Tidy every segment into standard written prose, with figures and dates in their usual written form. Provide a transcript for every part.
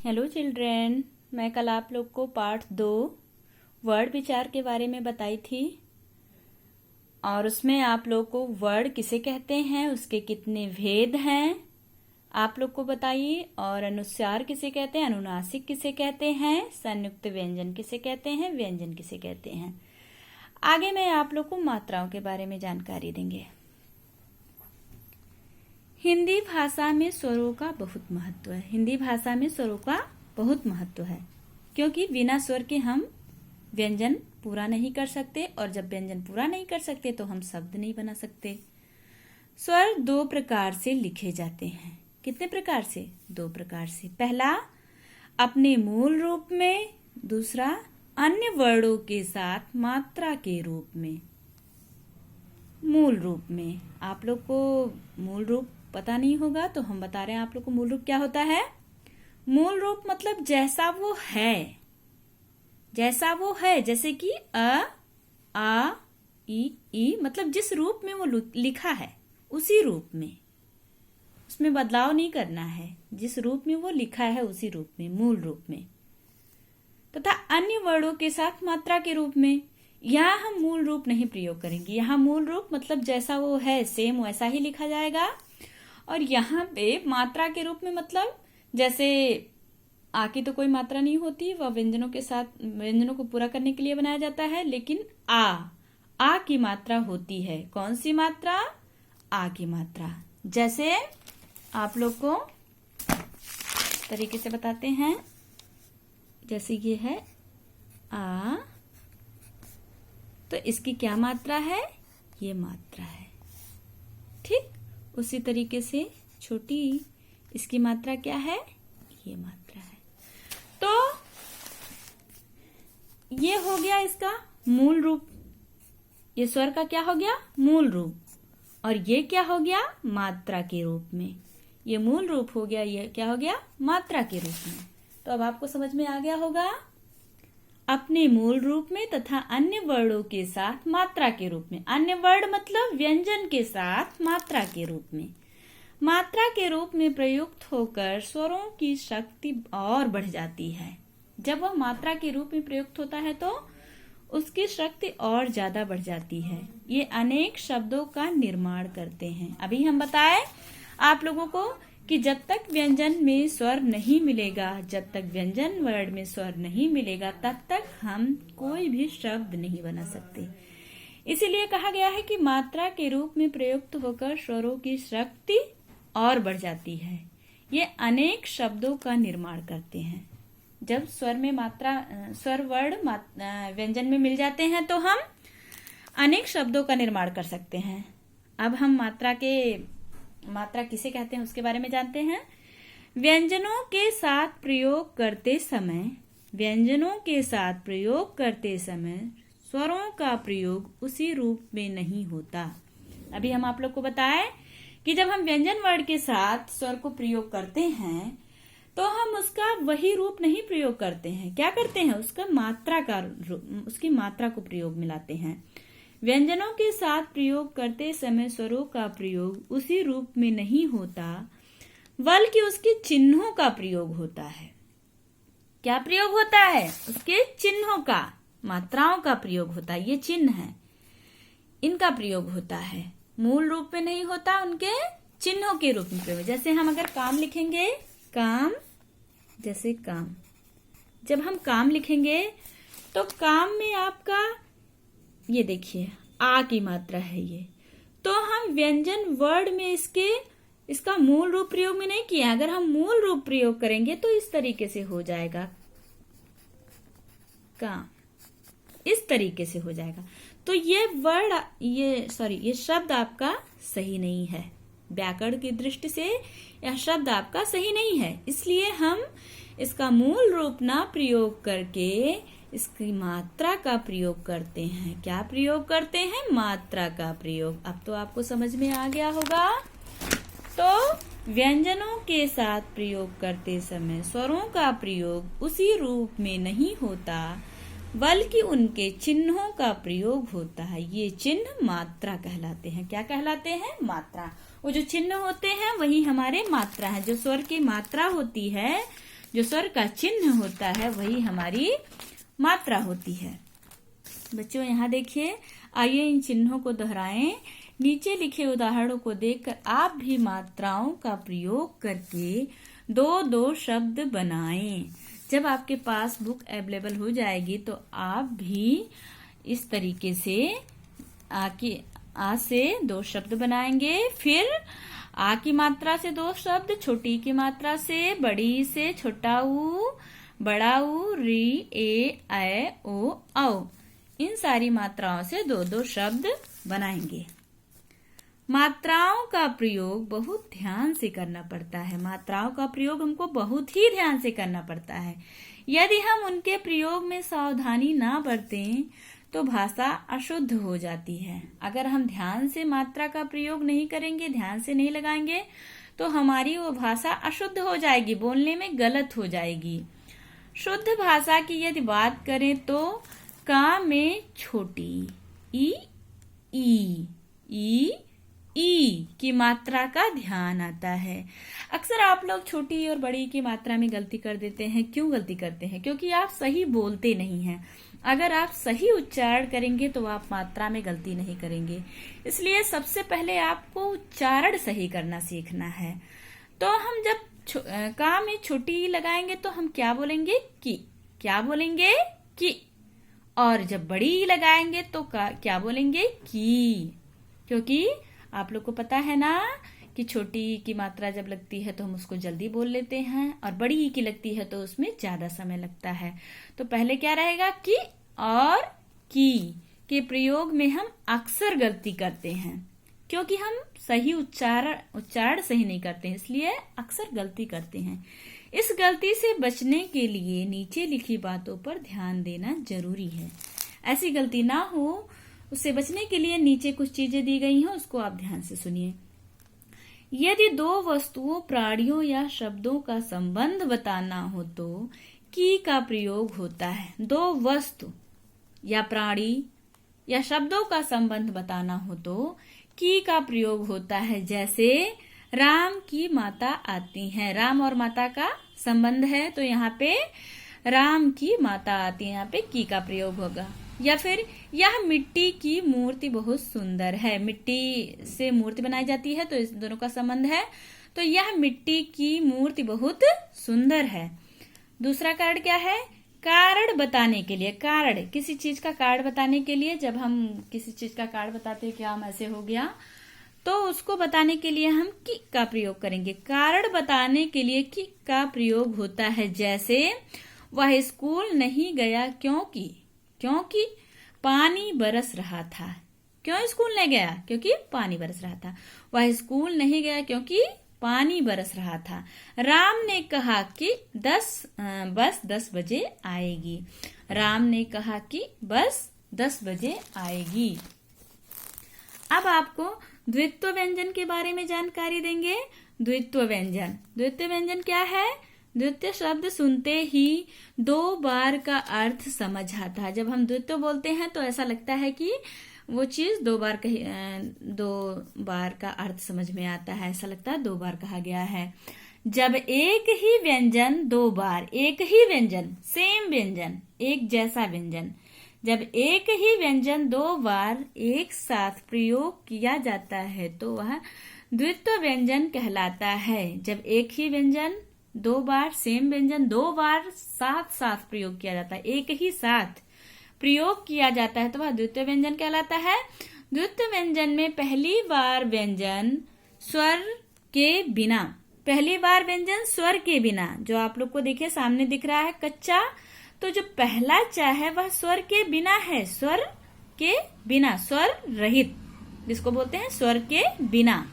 Hello children, मैं कल आप लोग को पार्ट 2 वर्ड विचार के बारे में बताई थी और उसमें आप लोग को वर्ड किसे कहते हैं, उसके कितने भेद हैं आप लोग को बताइए। और अनुस्वार किसे कहते हैं, अनुनासिक किसे कहते हैं, संयुक्त व्यंजन किसे कहते हैं, व्यंजन किसे कहते हैं। आगे मैं आप लोग को मात्राओं के बारे में जानकारी देंगे। हिंदी भाषा में स्वरों का बहुत महत्व है। हिंदी भाषा में स्वरों का बहुत महत्व है क्योंकि बिना स्वर के हम व्यंजन पूरा नहीं कर सकते और जब व्यंजन पूरा नहीं कर सकते तो हम शब्द नहीं बना सकते। स्वर 2 प्रकार से लिखे जाते हैं। कितने प्रकार से? 2 प्रकार से। पहला अपने मूल रूप में, दूसरा अन्य वर्णों के साथ मात्रा के रूप में। मूल रूप में आप लोग को मूल रूप पता नहीं होगा तो हम बता रहे हैं आप लोग को। मूल रूप क्या होता है? मूल रूप मतलब जैसा वो है, जैसा वो है, जैसे कि अ, आ, ई मतलब जिस रूप में वो लिखा है उसी रूप में, उसमें बदलाव नहीं करना है। जिस रूप में वो लिखा है उसी रूप में, मूल रूप में। तथा अन्य वर्णों के साथ मात्रा के रूप में। यहाँ हम मूल रूप नहीं प्रयोग करेंगे। यहाँ मूल रूप मतलब जैसा वो है सेम वैसा ही लिखा जाएगा। और यहाँ पे मात्रा के रूप में मतलब जैसे आ की तो कोई मात्रा नहीं होती, वह व्यंजनों के साथ व्यंजनों को पूरा करने के लिए बनाया जाता है। लेकिन आ की मात्रा होती है। कौन सी मात्रा? आ की मात्रा। जैसे आप लोग को तरीके से बताते हैं। जैसे ये है आ, तो इसकी क्या मात्रा है? ये मात्रा है। ठीक उसी तरीके से छोटी इसकी मात्रा क्या है? ये मात्रा है। तो ये हो गया इसका मूल रूप। ये स्वर का क्या हो गया? मूल रूप। और ये क्या हो गया? मात्रा के रूप में। ये मूल रूप हो गया, ये क्या हो गया? मात्रा के रूप में। तो अब आपको समझ में आ गया होगा। अपने मूल रूप में तथा अन्य वर्णों के साथ मात्रा के रूप में। अन्य वर्ण मतलब व्यंजन के साथ मात्रा के रूप में। मात्रा के रूप में प्रयुक्त होकर स्वरों की शक्ति और बढ़ जाती है। जब वह मात्रा के रूप में प्रयुक्त होता है तो उसकी शक्ति और ज्यादा बढ़ जाती है। ये अनेक शब्दों का निर्माण करते हैं। अभी हम बताए आप लोगों को कि जब तक व्यंजन में स्वर नहीं मिलेगा, जब तक व्यंजन वर्ण में स्वर नहीं मिलेगा, तब तक हम कोई भी शब्द नहीं बना सकते। इसीलिए कहा गया है कि मात्रा के रूप में प्रयुक्त होकर स्वरों की शक्ति और बढ़ जाती है। ये अनेक शब्दों का निर्माण करते हैं। जब स्वर में स्वर वर्ण व्यंजन में मिल जाते हैं तो हम अनेक शब्दों का निर्माण कर सकते हैं। अब हम मात्रा किसे कहते हैं उसके बारे में जानते हैं। व्यंजनों के साथ प्रयोग करते समय स्वरों का प्रयोग उसी रूप में नहीं होता। अभी हम आप लोग को बताएं कि जब हम व्यंजन वर्ण के साथ स्वर को प्रयोग करते हैं तो हम उसका वही रूप नहीं प्रयोग करते हैं। क्या करते हैं? उसकी मात्रा को प्रयोग मिलाते हैं। व्यंजनों के साथ प्रयोग करते समय स्वरों का प्रयोग उसी रूप में नहीं होता बल्कि उसके चिन्हों का प्रयोग होता है। क्या प्रयोग होता है? उसके चिन्हों का, मात्राओं का प्रयोग होता है। ये चिन्ह है, इनका प्रयोग होता है। मूल रूप में नहीं होता, उनके चिन्हों के रूप में प्रयोग। जैसे हम अगर काम लिखेंगे, काम, जैसे काम, जब हम काम लिखेंगे तो काम में आपका ये देखिए आ की मात्रा है ये, तो हम व्यंजन वर्ण में इसका मूल रूप प्रयोग में नहीं किया। अगर हम मूल रूप प्रयोग करेंगे तो इस तरीके से हो जाएगा, काम, इस तरीके से हो जाएगा। तो ये शब्द आपका सही नहीं है। व्याकरण की दृष्टि से यह शब्द आपका सही नहीं है। इसलिए हम इसका मूल रूप ना प्रयोग करके इसकी मात्रा का प्रयोग करते हैं। क्या प्रयोग करते हैं? मात्रा का प्रयोग। अब तो आपको समझ में आ गया होगा। तो व्यंजनों के साथ प्रयोग करते समय स्वरों का प्रयोग उसी रूप में नहीं होता बल्कि उनके चिन्हों का प्रयोग होता है। ये चिन्ह मात्रा कहलाते हैं। क्या कहलाते हैं? मात्रा। वो जो चिन्ह होते हैं वही हमारे मात्रा है। जो स्वर की मात्रा होती है जो स्वर का चिन्ह होता है वही हमारी मात्रा होती है। बच्चों यहाँ देखिए, आइए इन चिन्हों को दोहराएं। नीचे लिखे उदाहरणों को देखकर आप भी मात्राओं का प्रयोग करके दो दो शब्द बनाएं। जब आपके पास बुक अवेलेबल हो जाएगी तो आप भी इस तरीके से आ से दो शब्द बनाएंगे, फिर आ की मात्रा से दो शब्द, छोटी की मात्रा से, बड़ी से छोटा ऊ, बड़ा ऊ, री, ए, ओ, औ। इन सारी मात्राओं से दो दो शब्द बनाएंगे। मात्राओं का प्रयोग बहुत ध्यान से करना पड़ता है। मात्राओं का प्रयोग हमको बहुत ही ध्यान से करना पड़ता है। यदि हम उनके प्रयोग में सावधानी ना बरतें तो भाषा अशुद्ध हो जाती है। अगर हम ध्यान से मात्रा का प्रयोग नहीं करेंगे, ध्यान से नहीं लगाएंगे, तो हमारी वो भाषा अशुद्ध हो जाएगी, बोलने में गलत हो जाएगी। शुद्ध भाषा की यदि बात करें तो का में छोटी ई की मात्रा का ध्यान आता है। अक्सर आप लोग छोटी और बड़ी की मात्रा में गलती कर देते हैं। क्यों गलती करते हैं? क्योंकि आप सही बोलते नहीं हैं। अगर आप सही उच्चारण करेंगे तो आप मात्रा में गलती नहीं करेंगे। इसलिए सबसे पहले आपको उच्चारण सही करना सीखना है। तो हम जब का में छोटी ई लगाएंगे तो हम क्या बोलेंगे? की। क्या बोलेंगे? की। और जब बड़ी ई लगाएंगे तो क्या बोलेंगे? की। क्योंकि आप लोग को पता है ना कि छोटी ई की मात्रा जब लगती है तो हम उसको जल्दी बोल लेते हैं, और बड़ी ई की लगती है तो उसमें ज्यादा समय लगता है। तो पहले क्या रहेगा? की और की के प्रयोग में हम अक्सर गलती करते हैं, क्योंकि हम सही उच्चारण सही नहीं करते हैं, इसलिए अक्सर गलती करते हैं। इस गलती से बचने के लिए नीचे लिखी बातों पर ध्यान देना जरूरी है। ऐसी गलती ना हो, उससे बचने के लिए नीचे कुछ चीजें दी गई हैं, उसको आप ध्यान से सुनिए। यदि दो वस्तुओं, प्राणियों या शब्दों का संबंध बताना हो तो की का प्रयोग होता है। दो वस्तु या प्राणी या शब्दों का संबंध बताना हो तो की का प्रयोग होता है। जैसे राम की माता आती हैं, राम और माता का संबंध है तो यहाँ पे राम की माता आती है, यहाँ पे की का प्रयोग होगा। या फिर यह मिट्टी की मूर्ति बहुत सुंदर है, मिट्टी से मूर्ति बनाई जाती है तो इस दोनों का संबंध है, तो यह मिट्टी की मूर्ति बहुत सुंदर है। दूसरा कारण क्या है? कारण बताने के लिए। कारण, किसी चीज का कारण बताने के लिए, जब हम किसी चीज का कारण बताते हैं कि हम ऐसे हो गया, तो उसको बताने के लिए हम की का प्रयोग करेंगे। कारण बताने के लिए की का प्रयोग होता है। जैसे वह स्कूल नहीं गया क्योंकि पानी बरस रहा था। क्यों स्कूल नहीं गया? क्योंकि पानी बरस रहा था। वह स्कूल नहीं गया क्योंकि पानी बरस रहा था। राम ने कहा कि बस 10 बजे आएगी। राम ने कहा कि बस 10 बजे आएगी। अब आपको द्वित्व व्यंजन के बारे में जानकारी देंगे। द्वित्व व्यंजन क्या है? द्वितीय शब्द सुनते ही दो बार का अर्थ समझ आता है। जब हम द्वित्व बोलते हैं तो ऐसा लगता है कि वो चीज दो बार का अर्थ समझ में आता है, ऐसा लगता है दो बार कहा गया है। जब एक ही व्यंजन दो बार, एक ही व्यंजन, सेम व्यंजन, एक जैसा व्यंजन, जब एक ही व्यंजन दो बार एक साथ प्रयोग किया जाता है तो वह द्वित्व व्यंजन कहलाता है। जब एक ही व्यंजन दो बार, सेम व्यंजन दो बार साथ प्रयोग किया जाता है, एक ही साथ प्रयोग किया जाता है तो वह द्वित्व व्यंजन कहलाता है। द्वित्व व्यंजन में पहली बार व्यंजन स्वर के बिना, जो आप लोग को देखिए सामने दिख रहा है कच्चा, तो जो पहला चा है वह स्वर के बिना है, स्वर के बिना, स्वर रहित, जिसको बोलते हैं स्वर के बिना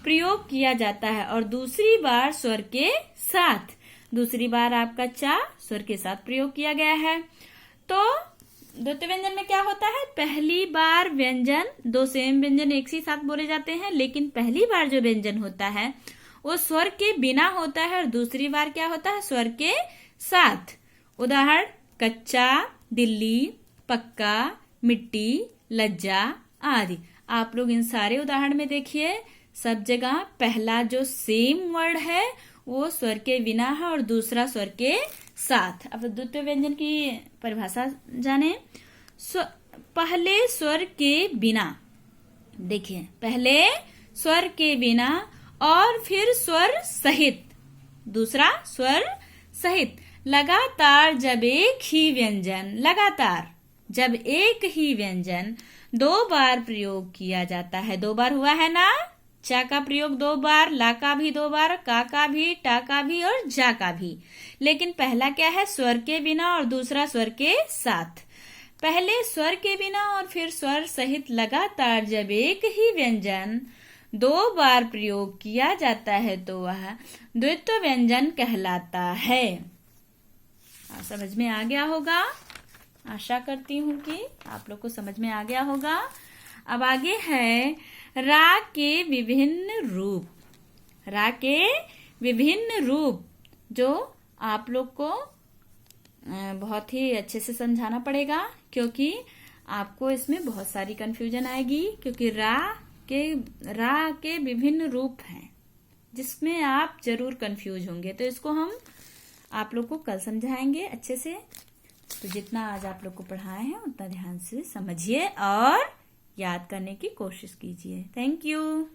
प्रयोग किया जाता है। और दूसरी बार स्वर के साथ, दूसरी बार आपका चा स्वर के साथ प्रयोग किया गया है। तो द्वितीय व्यंजन में क्या होता है? पहली बार व्यंजन, दो सेम व्यंजन एक ही साथ बोले जाते हैं, लेकिन पहली बार जो व्यंजन होता है वो स्वर के बिना होता है और दूसरी बार क्या होता है? स्वर के साथ। उदाहरण: कच्चा, दिल्ली, पक्का, मिट्टी, लज्जा आदि। आप लोग इन सारे उदाहरण में देखिए, सब जगह पहला जो सेम वर्ड है वो स्वर के बिना है और दूसरा स्वर के साथ। अब द्वितीय व्यंजन की परिभाषा जाने। पहले स्वर के बिना, देखिए पहले स्वर के बिना और फिर स्वर सहित, दूसरा स्वर सहित, लगातार जब एक ही व्यंजन, लगातार जब एक ही व्यंजन 2 बार प्रयोग किया जाता है, 2 बार हुआ है ना, चा का प्रयोग 2 बार, ला का भी 2 बार, का भी, टा का भी और जा का भी। लेकिन पहला क्या है, स्वर के बिना और दूसरा स्वर के साथ। पहले स्वर के बिना और फिर स्वर सहित लगातार जब एक ही व्यंजन 2 बार प्रयोग किया जाता है तो वह द्वित्व व्यंजन कहलाता है। समझ में आ गया होगा, आशा करती हूँ कि आप लोग को समझ में आ गया होगा। अब आगे है रा के विभिन्न रूप। रा के विभिन्न रूप जो आप लोग को बहुत ही अच्छे से समझाना पड़ेगा, क्योंकि आपको इसमें बहुत सारी कंफ्यूजन आएगी, क्योंकि रा के विभिन्न रूप हैं जिसमें आप जरूर कंफ्यूज होंगे। तो इसको हम आप लोग को कल समझाएंगे अच्छे से। तो जितना आज आप लोग को पढ़ाए हैं उतना ध्यान से समझिए और याद करने की कोशिश कीजिए। Thank you.